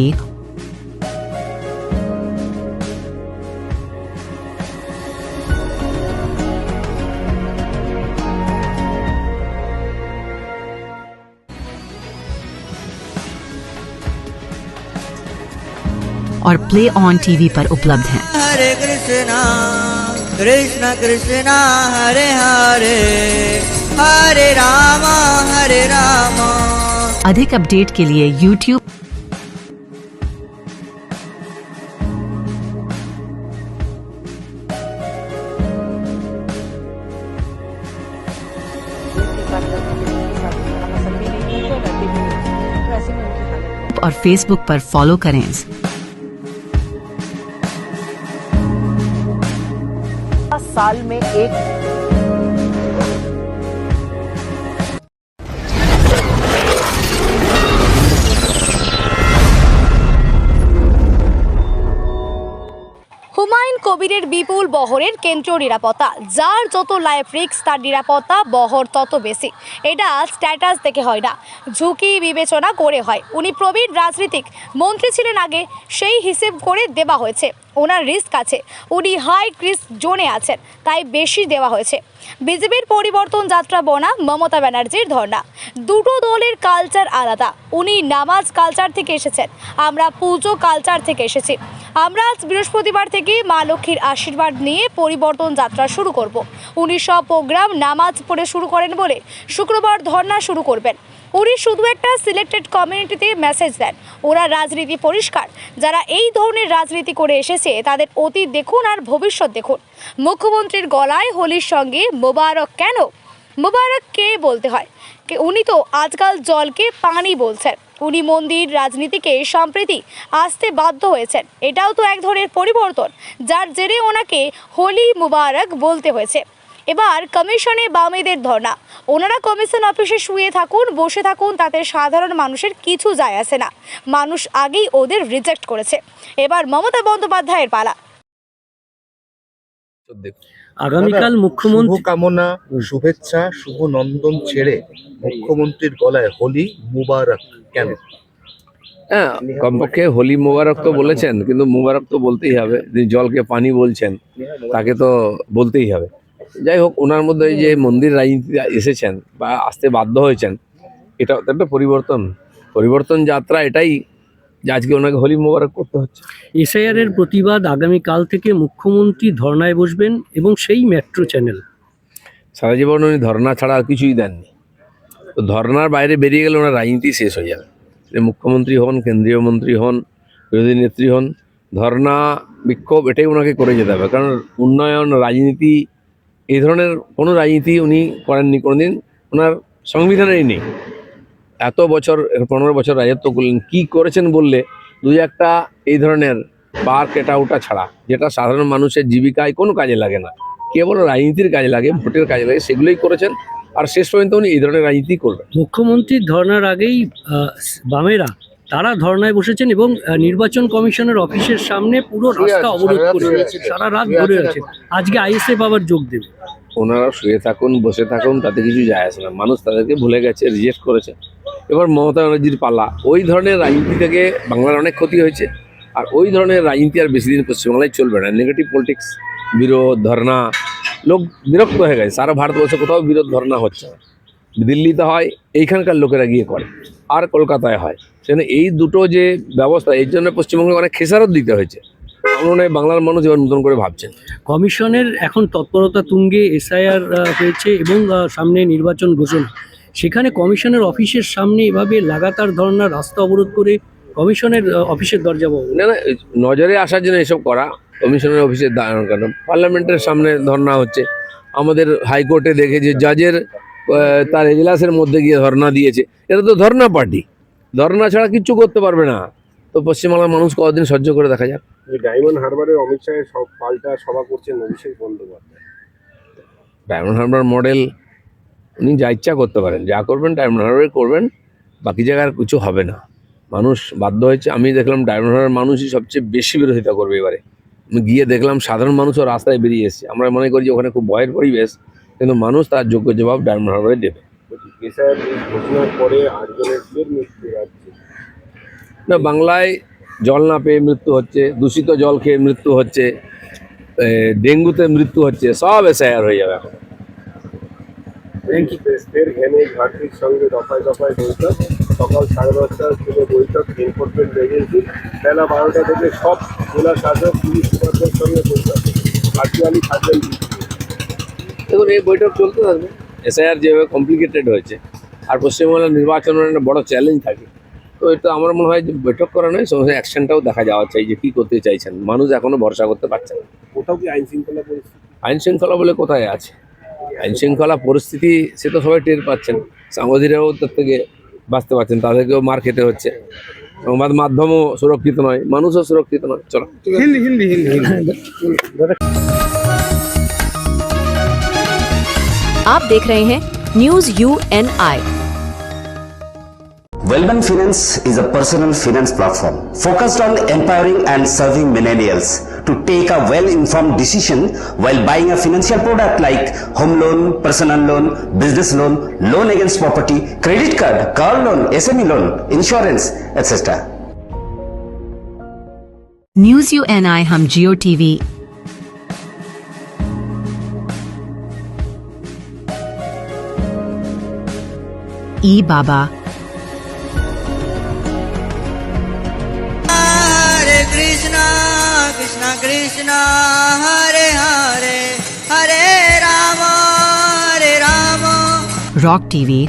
और play on TV पर उपलब्ध हैं। हरे कृष्णा कृष्णा कृष्णा हरे हरे हरे राम अधिक update के लिए YouTube और Facebook पर फॉलो करें। साल में एक হুমায়ুন কবিরের বিপুল বহরের কেন্দ্রীয় নিরাপত্তা, যার যত লাইফ রিস্ক তার নিরাপত্তা বহর তত বেশি। এটা স্ট্যাটাস দেখে হয় না, ঝুঁকি বিবেচনা করে হয়। উনি প্রবীণ রাজনীতিক মন্ত্রী ছিলেন আগে, সেই হিসেব করে দেওয়া হয়েছে। ওনার রিস্ক আছে, উনি হাই রিস্ক জোনে আছেন, তাই বেশি দেওয়া হয়েছে। বিজেপির পরিবর্তন যাত্রা বনাম মমতা ব্যানার্জির ধর্ণা, দুটো দলের কালচার আলাদা। উনি নামাজ কালচার থেকে এসেছেন, আমরা পুজো কালচার থেকে এসেছি। আমরা আজ বৃহস্পতিবার থেকে মা লক্ষ্মীর আশীর্বাদ নিয়ে পরিবর্তন যাত্রা শুরু করব। উনি সব প্রোগ্রাম নামাজ পড়ে শুরু করেন বলে শুক্রবার ধর্ণা শুরু করবেন। উনি শুধু একটা সিলেক্টেড কমিউনিটিতে মেসেজ দেন, ওরা রাজনীতি পরিষ্কার। যারা এই ধরনের রাজনীতি করে এসেছে তাদের অতীত দেখুন আর ভবিষ্যৎ দেখুন। মুখ্যমন্ত্রীর গলায় হোলির সঙ্গে মোবারক কেন? মোবারক কে বলতে হয়? উনি তো আজকাল জলকে পানি বলছেন। উনি মন্দির রাজনীতিকে সম্প্রতি আসতে বাধ্য হয়েছেন, এটাও তো এক ধরনের পরিবর্তন, যার জেরে ওনাকে হোলি মুবারক বলতে হয়েছে। এবার কমিশনে বামেদের ধর্ণা, ওনারা কমিশন অফিসে শুয়ে থাকুন বসে থাকুন, তাতে সাধারণ মানুষের কিছু যায় আসে না। মানুষ আগেই ওদের রিজেক্ট করেছে। এবার মমতা বন্দ্যোপাধ্যায়ের পালা। আগামীকাল মুখ্যমন্ত্রী কামনা, শুভেচ্ছা, শুভ নন্দন ছেড়ে মুখ্যমন্ত্রীর গলায় হোলি মুবারক কেন? হ্যাঁ, কমপক্ষে হোলি মুবারক তো বলেছেন, কিন্তু মুবারক তো বলতেই হবে। যিনি জলকে পানি বলছেন তাকে তো বলতেই হবে। যাই হোক, ওনার মধ্যে যে মন্দির রাজনীতি এসেছেন বা আসতে বাধ্য হয়েছেন, এটা একটা পরিবর্তন যাত্রা। এটাই যে আজকে ওনাকে হোলি মুবারক করতে হচ্ছে। এসআইআর এর প্রতিবাদ আগামীকাল থেকে মুখ্যমন্ত্রী ধর্নায় বসবেন এবং সেই মেট্রো চ্যানেল। সারা জীবন উনি ধর্না ছাড়া আর কিছুই দেননি। তো ধর্নার বাইরে বেরিয়ে গেলে ওনার রাজনীতি শেষ হয়ে যাবে। মুখ্যমন্ত্রী হন, কেন্দ্রীয় মন্ত্রী হন, বিরোধী নেত্রী হন, ধর্না বিক্ষোভ এটাই ওনাকে করে যেতে হবে। কারণ উন্নয়ন রাজনীতি এই ধরনের কোনো রাজনীতি উনি করেননি কোনোদিন, ওনার সংবিধানেই নেই। এত বছর 15 বছর রাজত্ব করলেন, কি করেছেন বললে দুই একটা এই ধরনের পার্ক এটা ওটা ছাড়া, যেটা সাধারণ মানুষের জীবিকায় কোনো কাজে লাগে না, কেবল রাজনীতির কাজে লাগে, ভোটের কাজে লাগে, সেগুলোই করেছেন। আর শেষ পর্যন্ত উনি এই ধরনের রাজনীতি করবেন। মুখ্যমন্ত্রীর ধর্নার আগেই বামেরা তারা ধর্নায় বসেছেন এবং নির্বাচন কমিশনের অফিসের সামনে পুরো রাস্তা অবরোধ করে সারা রাত ধরে আছে। আজকে আইএসএফ আবার যোগ দেবে। ওনারা শুয়ে থাকুন বসে থাকুন তাতে কিছু যায় আসে না, মানুষ তাদেরকে ভুলে গেছে, রিজেক্ট করেছে। এবার মমতা ব্যানার্জির পালা। ওই ধরনের রাজনীতি থেকে বাংলার অনেক ক্ষতি হয়েছে, আর ওই ধরনের রাজনীতি আর বেশি দিন পশ্চিমবাংলায় চলবে না। নেগেটিভ পলিটিক্স, বিরোধ, ধর্না, লোক বিরক্ত হয়ে গেছে। সারা ভারতবর্ষে কোথাও বিরোধ ধর্না হচ্ছে না। দিল্লিতে হয়, এইখানকার লোকেরা গিয়ে করে, আর কলকাতায় হয়। সেখানে এই দুটো যে ব্যবস্থা, এই জন্য পশ্চিমবঙ্গে অনেক খেসারত দিতে হয়েছে। মনে হয় বাংলার মানুষ এবার নতুন করে ভাবছেন। কমিশনের এখন তৎপরতা তুঙ্গে, এসআইআর হয়েছে এবং সামনে নির্বাচন ঘোষণা। সেখানে কমিশনের অফিসের সামনে এভাবে লাগাতার ধর্না, রাস্তা অবরোধ করে কমিশনের অফিসের দরজা বন্ধ। না, নজরে আসার জন্য এসব করা। কমিশনের অফিসে দাঁড়ানো কেন? পার্লামেন্টের সামনে ধর্না হচ্ছে। আমাদের হাইকোর্টে দেখে যে জাজের তার এজলাসের মধ্যে গিয়ে ধর্না দিয়েছে। এটা তো ধর্না পার্টি, ধর্না ছাড়া কিচ্ছু করতে পারবে না। তো পশ্চিমবাংলার মানুষ কতদিন সহ্য করে দেখা যাক। ডায়মন্ড হারবারের অমিত শাহের সব পাল্টা সভা করছেন অভিষেক বন্দ্যোপাধ্যায়। ডায়মন্ড হারবার মডেল উনি যা ইচ্ছা করতে পারেন, যা করবেন ডায়মন্ড হারবারে করবেন, বাকি জায়গায় আর কিছু হবে না। মানুষ বাধ্য হয়েছে। আমি দেখলাম ডায়মন্ড হারবার মানুষই সবচেয়ে বেশি বিরোধিতা করবে এবারে। আমি গিয়ে দেখলাম সাধারণ মানুষও রাস্তায় বেরিয়ে এসেছে। আমরা মনে করি যে ওখানে খুব ভয়ের পরিবেশ, কিন্তু মানুষ তার যোগ্য জবাব ডায়মন্ড হারবারে দেবে। ঘোষণার পরে 8 জনের মৃত্যু হচ্ছে না, বাংলায় জল না পেয়ে মৃত্যু হচ্ছে, দূষিত জল খেয়ে মৃত্যু হচ্ছে, ডেঙ্গুতে মৃত্যু হচ্ছে, সব এসআইআর হয়ে যাবে এখন। দেশের ঘেনে ঘাটতির সঙ্গে দফায় দফায় বৈঠক। সকাল 10:30টার থেকে বৈঠক এনফোর্সমেন্ট এজেন্সি। বেলা 12টা থেকে সব জেলা শাসক, পুলিশ সুপারদের সঙ্গে বৈঠক। ভার্চুয়ালি থাকবেন। দেখুন, এই বৈঠক চলতে থাকবে। এসআইআর যেভাবে কমপ্লিকেটেড হয়েছে, আর পশ্চিমবাংলার নির্বাচনের একটা বড় চ্যালেঞ্জ থাকে, তো এটা আমার মনে হয় যে বৈঠক করা নয়, সঙ্গে অ্যাকশনটাও দেখা যাওয়া চাই যে কী করতে চাইছেন। মানুষ এখনো ভরসা করতে পারছে না। কোথাও কি আইন শৃঙ্খলা পরিস্থিতি? আইন শৃঙ্খলা বলে কোথায় আছে? আইন শৃঙ্খলা পরিস্থিতি সে তো সবাই টের পাচ্ছেন। সাংবাদিকরাও তার থেকে বাঁচতে পারছেন, তাদেরকেও মার খেতে হচ্ছে। সংবাদ মাধ্যমও সুরক্ষিত নয়, মানুষও সুরক্ষিত নয়। চলো হিন্দি आप देख रहे हैं news UNI। Wellman Finance is a personal finance platform focused on empowering and serving millennials to take a well-informed decision while buying a financial product like home loan, personal loan, business loan, loan against property, credit card, car loan, SME loan, insurance, etc. News UNI हम जियो TV ई बाबा हरे Krishna Krishna Krishna Hare Hare Hare Ram rock TV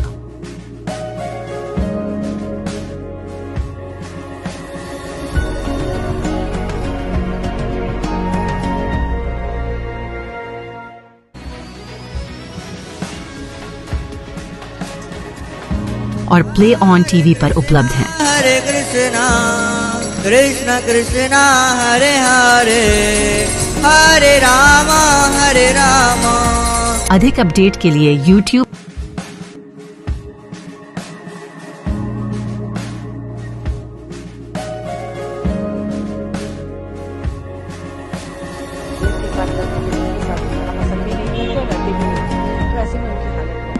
और play on TV पर उपलब्ध हैं। हरे कृष्णा कृष्णा कृष्णा हरे हरे हरे राम अधिक update के लिए YouTube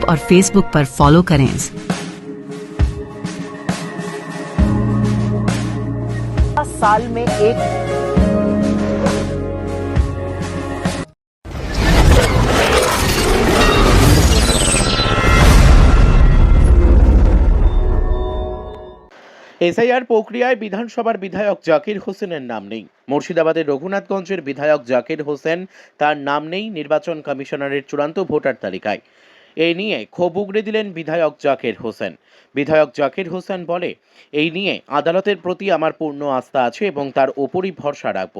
और Facebook पर फॉलो करें। साल में एक এসআইআর প্রক্রিয়ায় বিধানসভার বিধায়ক জাকির হোসেনের নাম নেই। মুর্শিদাবাদের রঘুনাথগঞ্জের বিধায়ক জাকির হোসেন তার নাম নেই নির্বাচন কমিশনারের চূড়ান্ত ভোটার তালিকায়। এই নিয়ে ক্ষোভ উগড়ে দিলেন বিধায়ক জাকির হোসেন। বিধায়ক জাকির হোসেন বলে, এই নিয়ে আদালতের প্রতি আমার পূর্ণ আস্থা আছে এবং তার ওপরই ভরসা রাখব।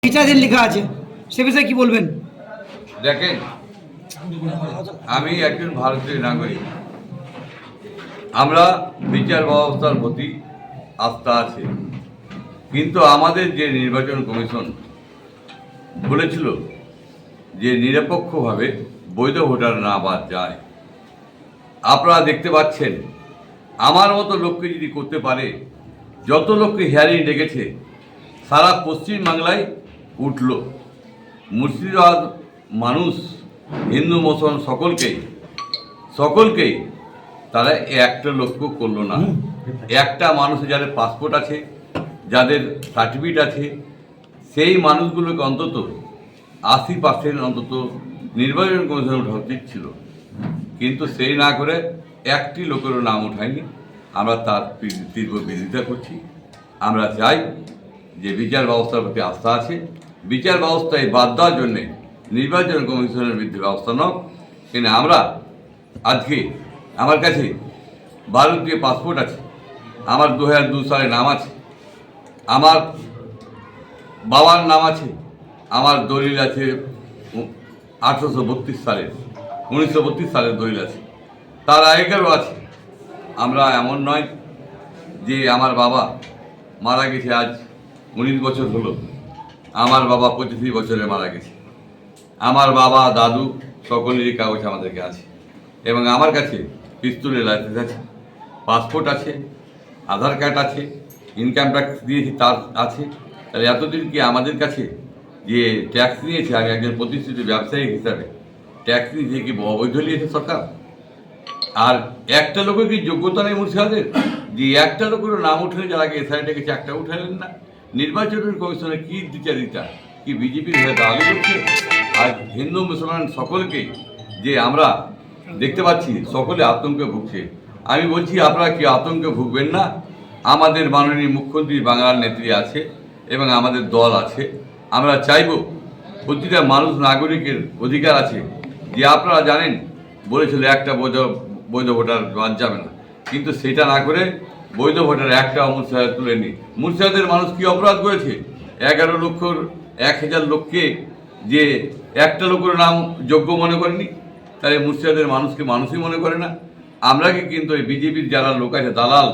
বিচারের লেখা আছে সে বিষয়ে কি বলবেন? দেখেন, আমি একজন ভারতীয় নাগরিক, আমরা বিচার ব্যবস্থার প্রতি আস্থা আছে, কিন্তু আমাদের যে নির্বাচন কমিশন বলেছিল যে নিরপেক্ষভাবে বৈধ ভোটার না বাদ যায়, আপনারা দেখতে পাচ্ছেন আমার মতো লোককে যদি করতে পারে, যত লোককে হিয়ারিং ডেকেছে সারা পশ্চিমবাংলায় উঠল। মুর্শিদাবাদ মানুষ হিন্দু মুসলমান সকলকেই তারা একটা লক্ষ্য করলো না। একটা মানুষ যাদের পাসপোর্ট আছে, যাদের সার্টিফিকেট আছে, সেই মানুষগুলোকে অন্তত 80% অন্তত নির্বাচন কমিশনে ওঠা উচিত ছিল, কিন্তু সেই না করে একটি লোকেরও নাম ওঠায়নি। আমরা তার তীব্র বিরোধিতা করছি। আমরা চাই যে বিচার ব্যবস্থার প্রতি আস্থা আছে, বিচার ব্যবস্থায় বাদ দেওয়ার জন্যে নির্বাচন কমিশনের বিরুদ্ধে ব্যবস্থা নক। কিন্তু আমরা আজকে আমার কাছে ভারতীয় পাসপোর্ট আছে, আমার 2002 সালে নাম আছে, আমার বাবার নাম আছে, আমার দলিল আছে 1932 সালের দলিল আছে, তার আগেকারও আছে। আমরা এমন নয় যে আমার বাবা মারা গেছে আজ 19 বছর হলো, আমার বাবা 25 বছরে মারা গেছে। আমার বাবা দাদু সকলেরই কাগজ আমাদেরকে আছে এবং আমার কাছে পিস্তলের লাইসেন্স আছে, পাসপোর্ট আছে, আধার কার্ড আছে, ইনকাম ট্যাক্স দিয়েছি তার আছে। তাহলে এতদিন কি আমাদের কাছে যে ট্যাক্স নিয়েছে, আমি একজন প্রতিষ্ঠিত ব্যবসায়ী হিসাবে ট্যাক্স নিয়েছে কি অবৈধ নিয়েছে সরকার? আর একটা লোকের কি যোগ্যতা নেই মুর্শিদাবাদের যে একটা লোকেরও নাম উঠলে, যারা এসআই ডেকেছে একটা উঠালেন না? নির্বাচন কমিশনে কি দ্বিচারিতা, কি বিজেপির হয়ে দাবি করছে? আজ হিন্দু মুসলমান সকলকেই যে আমরা দেখতে পাচ্ছি সকলে আতঙ্কে ভুগছে। আমি বলছি আপনারা কি আতঙ্কে ভুগবেন না? আমাদের মাননীয় মুখ্যমন্ত্রী বাংলার নেত্রী আছে এবং আমাদের দল আছে। আমরা চাইব প্রতিটা মানুষ নাগরিকের অধিকার আছে যে আপনারা জানেন বলেছিল একটা বৈধ ভোটার বাদ যাবে না, কিন্তু সেটা না করে বৈধ ভোটার একটা মুর্শিদাবাদ তুলে নি। মুর্শিদাবাদের মানুষ কি অপরাধ করেছে? 11,00,000 লোককে যে একটা লোকের নাম যোগ্য মনে করেনি, তাহলে মুর্শিদাবাদের মানুষকে মানুষই মনে করে না। আমরা কি কিন্তু এই বিজেপির যারা লোক আছে দালাল,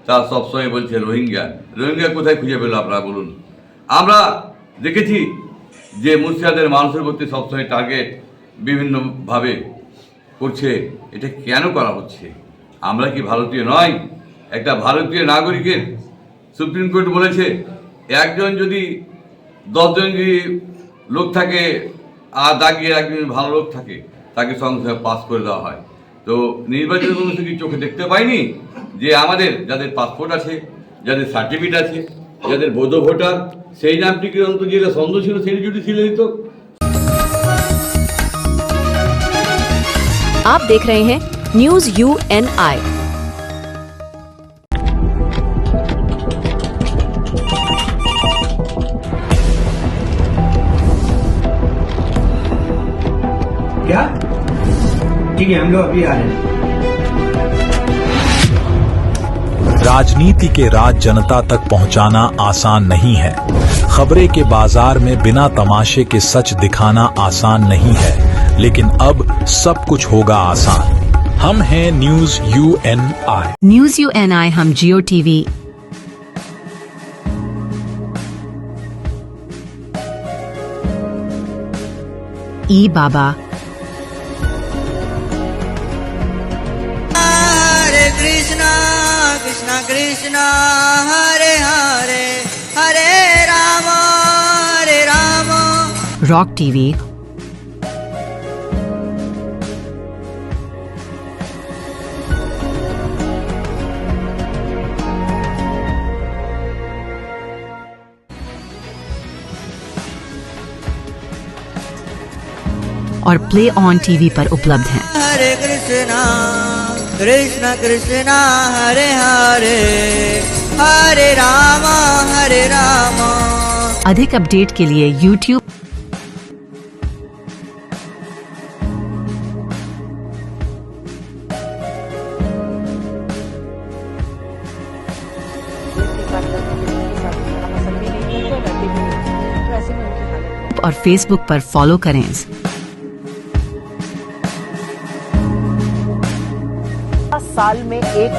তারা সবসময় বলছে রোহিঙ্গা কোথায় খুঁজে পেল আপনারা বলুন? আমরা দেখেছি যে মুর্শিদাবাদের মানুষের প্রতি সবসময় টার্গেট বিভিন্নভাবে করছে। এটা কেন করা হচ্ছে? আমরা কি ভারতীয় নয়? একটা ভারতীয় নাগরিকের সুপ্রিম কোর্ট বলেছে একজন যদি 10 জন যদি লোক থাকে আর দাগিয়ে একজন ভালো লোক থাকে তাকে সঙ্গে সঙ্গে পাস করে দেওয়া হয়। তো নির্বাচন কমিশন কি চোখে দেখতে পাইনি যে আমাদের যাদের পাসপোর্ট আছে, যাদের সার্টিফিকেট আছে, যাদের বৈধ ভোটার সেই নামটিকে অন্তত যেটা সন্দেহ ছিল সেটি যদি ছিলে দিত। आप देख रहे हैं न्यूज UNI। क्या? ठीक है, हम लोग अभी आ रहे हैं। राजनीति के राज जनता तक पहुंचाना आसान नहीं है। खबरें के बाजार में बिना तमाशे के सच दिखाना आसान नहीं है, लेकिन अब सब कुछ होगा आसान। हम हैं न्यूज UNI। न्यूज UNI हम जियो टीवी ई बाबा हरे कृष्णा कृष्णा कृष्णा हरे हरे हरे राम रॉक टीवी और प्ले ऑन टीवी पर उपलब्ध हैं। हरे कृष्णा कृष्णा कृष्णा हरे हरे हरे राम अधिक अपडेट के लिए YouTube और Facebook पर फॉलो करें। साल में एक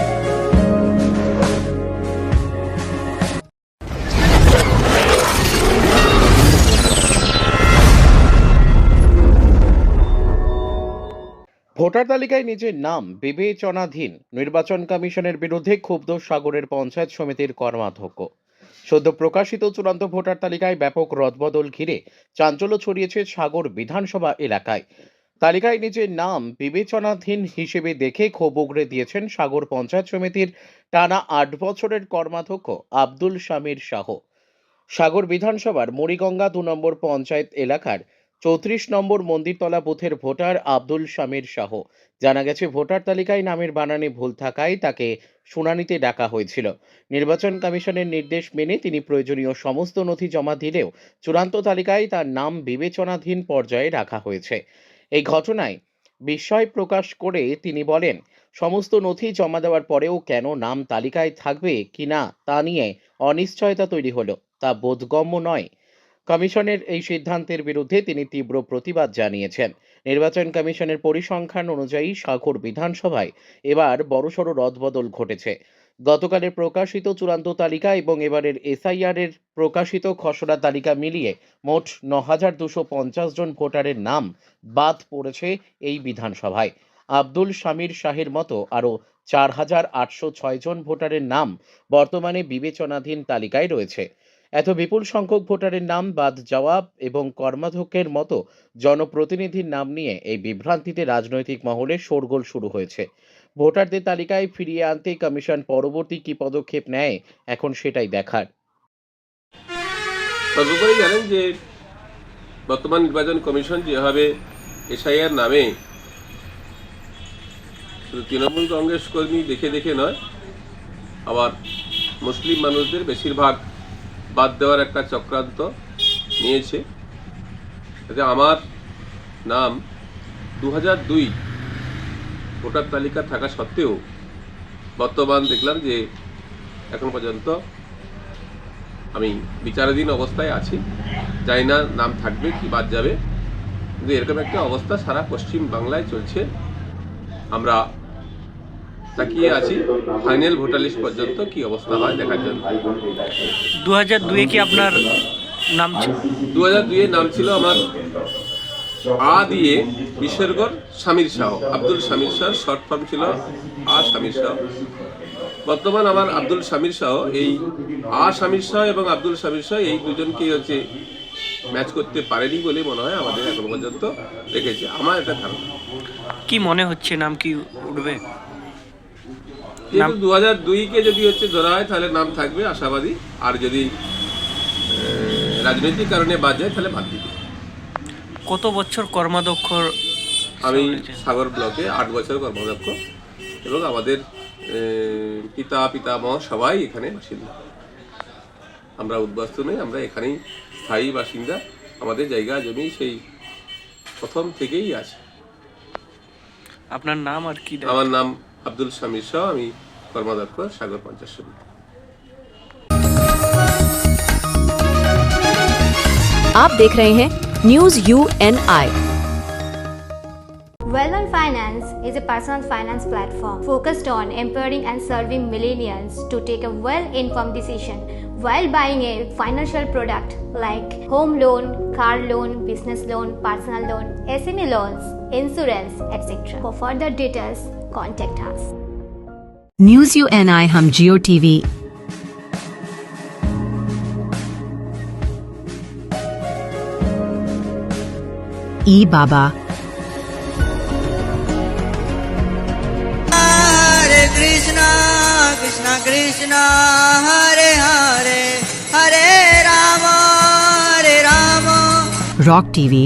ভোটার তালিকায় নিজের নাম বিবেচনাধীন নির্বাচন কমিশনের বিরুদ্ধে ক্ষুব্ধ সাগরের পঞ্চায়েত সমিতির কর্মাধ্যক্ষ। সদ্য প্রকাশিত চূড়ান্ত ভোটার তালিকায় ব্যাপক রদবদল ঘিরে চাঞ্চল্য ছড়িয়েছে সাগর বিধানসভা এলাকায়। তালিকায় নিজের নাম বিবেচনাধীন হিসেবে দেখে ক্ষোভ উগরে দিয়েছেন সাগর পঞ্চায়েত সমিতির টানা ৮ বছরের কর্মাধ্যক্ষ আব্দুল শামির শাহ। সাগর বিধানসভার মুড়িগঙ্গা ২ নম্বর পঞ্চায়েত এলাকার ৩৪ নম্বর মন্দিরতলা বুথের ভোটার আব্দুল শামির শাহ। জানা গেছে ভোটার তালিকায় নামের বানানে ভুল থাকায় তাকে শুনানিতে ডাকা হয়েছিল। নির্বাচন কমিশনের নির্দেশ মেনে তিনি প্রয়োজনীয় সমস্ত নথি জমা দিলেও চূড়ান্ত তালিকায় তার নাম বিবেচনাধীন পর্যায়ে রাখা হয়েছে। এই ঘটনায় বিস্ময় প্রকাশ করে তিনি বলেন, সমস্ত নথি জমা দেওয়ার পরেও কেন নাম তালিকায় থাকবে কিনা তা নিয়ে অনিশ্চয়তা তৈরি হলো, তা বোধগম্য নয়। কমিশনের এই সিদ্ধান্তের বিরুদ্ধে তিনি তীব্র প্রতিবাদ জানিয়েছেন। নির্বাচন কমিশনের পরিসংখ্যান অনুযায়ী সাগর বিধানসভায় এবার বড়সড় রদবদল ঘটেছে। গতকালের প্রকাশিত চূড়ান্ত তালিকা এবং এবারের SIR এর প্রকাশিত খসড়া তালিকা মিলিয়ে মোট ৯,২৫০ জন ভোটারের নাম বাদ পড়েছে এই বিধানসভায়। আব্দুল শামির শাহের মতো আরও ৪,৮০৬ জন ভোটারের নাম বর্তমানে বিবেচনাধীন তালিকায় রয়েছে। এত বিপুল সংখ্যক ভোটারের নাম বাদ যাওয়া এবং কর্মাধ্যক্ষের মতো জনপ্রতিনিধির নাম নিয়ে এই বিভ্রান্তিতে রাজনৈতিক মহলে শোরগোল শুরু হয়েছে। ভোটারদের তালিকায় ফিরিয়ে আনতে কমিশন পরবর্তী কি পদক্ষেপ নেয় এখন সেটাই দেখার। সর্বোপরি জানেন যে বর্তমান নির্বাচন কমিশন যেভাবে SIR নামে শুধু তৃণমূল কংগ্রেস কর্মী দেখে দেখে নয়, আবার মুসলিম মানুষদের বেশিরভাগ বাদ দেওয়ার একটা চক্রান্ত নিয়েছে। এতে আমার নাম 2002 ভোটার তালিকা থাকা সত্ত্বেও বর্তমান দেখলাম যে এখন পর্যন্ত আমি বিচারাধীন অবস্থায় আছি। জানি না নাম থাকবে কি বাদ যাবে, কিন্তু এরকম একটা অবস্থা সারা পশ্চিম বাংলায় চলছে। আমরা তাকিয়ে আছি ফাইনাল ভোটার লিস্ট পর্যন্ত কি অবস্থা হয় দেখার জন্য। 2002 কি আপনার নাম ছিল? 2002 নাম ছিল আমার আ দিয়ে বিসর্গর শামির শাহ, আব্দুল শামির শাহ, শর্ট ফর্ম ছিল শামির শাহ। বর্তমান আমার আব্দুল শামির শাহ, এই শামির শাহ এবং আব্দুল শামির শাহ এই দুজনকেই হচ্ছে ম্যাচ করতে পারেনি বলে মনে হয় আমাদের এখন পর্যন্ত রেখেছে। আমার এটা ধারণা। কি মনে হচ্ছে নাম কি উঠবে? যেহেতু 2002-কে যদি হচ্ছে ধরা হয় তাহলে নাম থাকবে আশাবাদী, আর যদি রাজনৈতিক কারণে বাদ যায় তাহলে বাদ দিবে। কত বছর কর্মাধ্যক্ষ? আমি সাগর ব্লকে 8 বছর কর্মাধ্যক্ষ এবং আমাদের পিতামহ সবাই এখানে বাসিন্দা। আমরা উদ্বাস্তু নই, আমরা এখানেই স্থায়ী বাসিন্দা। আমাদের জায়গা জমি সেই প্রথম থেকেই আছে। আপনার নাম আর কি? আমার নাম আব্দুল শামির শাহ, আমি কর্মাধ্যক্ষ সাগর পঞ্চায়েত সমিতি। आप देख रहे हैं news UNI। Well-on Finance is a personal finance platform focused on empowering and serving millennials to take a well-informed decision while buying a financial product like home loan, car loan, business loan, personal loan, SME loans, insurance, etc. For further details, contact us. News UNI हम जियो TV ई बाबा Hare Krishna, Krishna Krishna, Hare Hare, Hare Rama, Hare Rama. Rock TV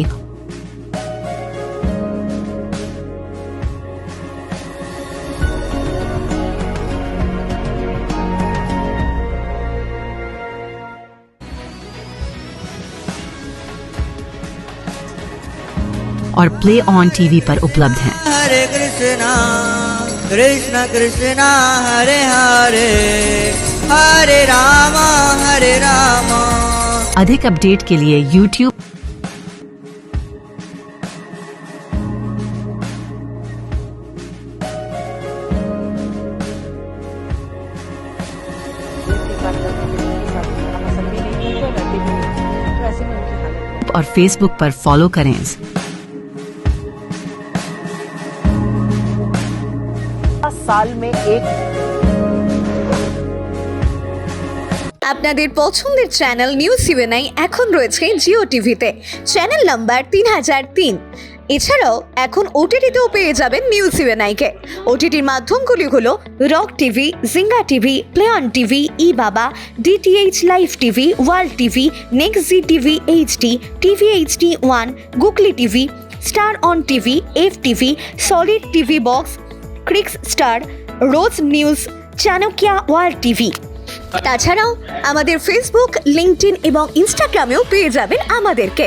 और play on TV पर उपलब्ध हैं। Hare Krishna, Krishna Krishna, Hare Hare, Hare Rama, Hare Rama. अधिक update के लिए YouTube और Facebook पर फॉलो करें। साल में एक আপনাদের পছন্দের চ্যানেল নিউজ UNI এখন রয়েছে জিও টিভিতে, চ্যানেল নাম্বার 3003। এছাড়াও এখন ওটিটিতেও পেয়ে যাবেন নিউজ UNI-কে। ওটিটির মাধ্যমগুলি হলো rock TV, jinga TV, play on TV, ই বাবা, DTH live TV, world TV, next G TV HD, TV HD1, googly TV, star on TV, FTV, solid TV box, ক্রিক্স স্টার, রোজ নিউজ, চাণক্যা ওয়ার্ল্ড টিভি। তাছাড়াও আমাদের Facebook, LinkedIn এবং ইনস্টাগ্রামেও পেয়ে যাবেন আমাদেরকে।